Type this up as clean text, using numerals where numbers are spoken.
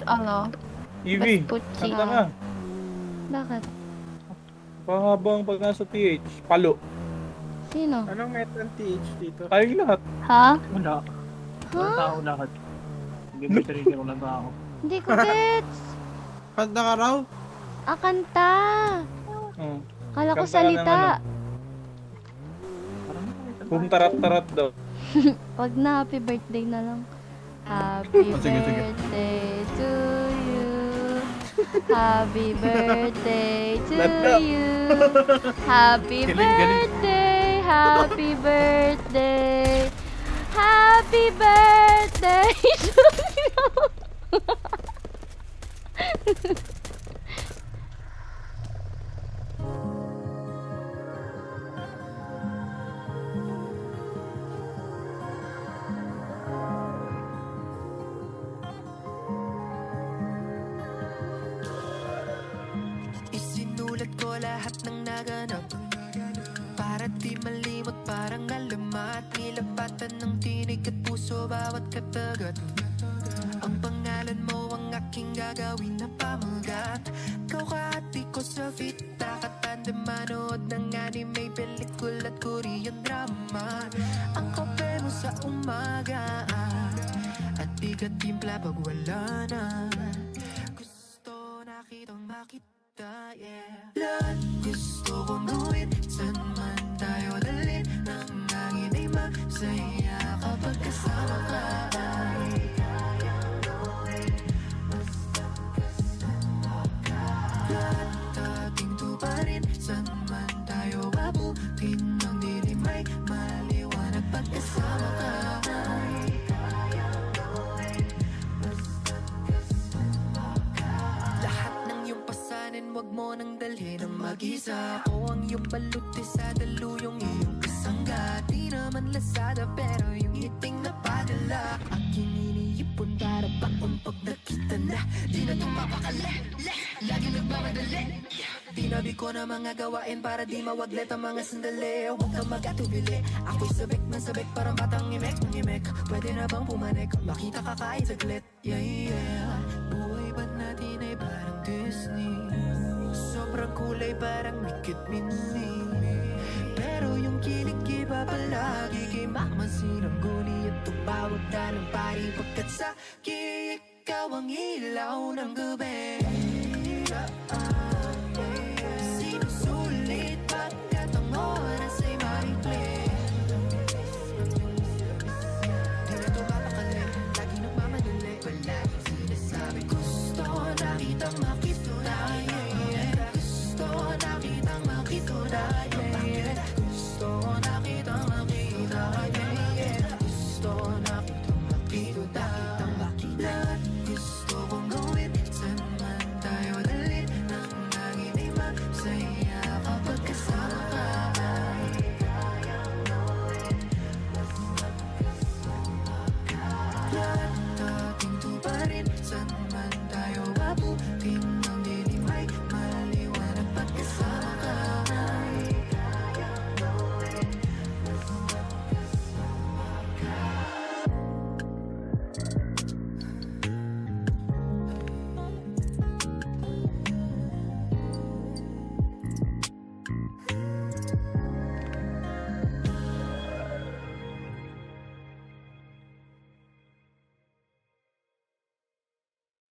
ano, Evie, Vespucci. kanta ka. Bakit? Pahabang pag nasa TH. Palo. Sino? Anong metal TH dito? Kayong lahat. Ha? Wala. Walang tao lahat. Nag-trigger walang tao. Hindi ko gets. Kanta ka raw? Ah, kanta. Oh. Kala ko Kanta ka ng salita. Parang Kung tarat-tarat daw. Wag na, happy birthday na lang. Happy Oh, sige, sige. birthday to you. Happy birthday to Landa. you. Happy Galing, galing. birthday. Happy birthday. Happy birthday to you. Isinulat ko lahat ng naganap para di malimot, parang alamat. Nilapatan ng tinig at puso bawat katagat. Ang pangalan mo ang aking gagawin na pamagat. Kauhati ko sa fita, katanda manood ng anime, pelikula at Korean drama. Ang kape mo sa umaga at di ka timpla pag wala na. Gusto na kitang makita, yeah. Lahat gusto kong gawin, saan man tayo dalhin. Nang hangin ay masaya kapag kasama ka. Lahat ating tuparin, saan man tayo abutin. Ang dilim ay maliwanag pagkasama ka. Lahat ng iyong pasanin, wag mo nang dalhin ang mag-isa. Ako ang iyong baluti sa daluyong iyong kasangga. Di naman lasada pero yung hiting na padala. Aking iniipon para baon pag nakita na. Di na itong mapakali, lagi nagmamadali. Tinabi ko na mga gawain para di mawaglet ang mga sandali. Huwag kang mag-atubili, ako'y sabik na sabik parang batang imek. Pwede na bang pumanik, makita ka kahit saglit. Yeah, yeah. Buhay ba natin ay parang Disney? Sobrang kulay parang Mikit Minnie. Pero yung kilig iba palagi kay Mama Sinangguni at tumawag ka ng pari pagkat sa ikaw ang ilaw ng gabi. Sinusulit pagkat ang oras ay maikli. Di na ito mapakali, lagi nagmamadali. Palagi sinasabi gusto na kitang makita. Gusto na kitang makita. Gusto na kitang makita. Gusto na kitang makita. Lahat gusto kong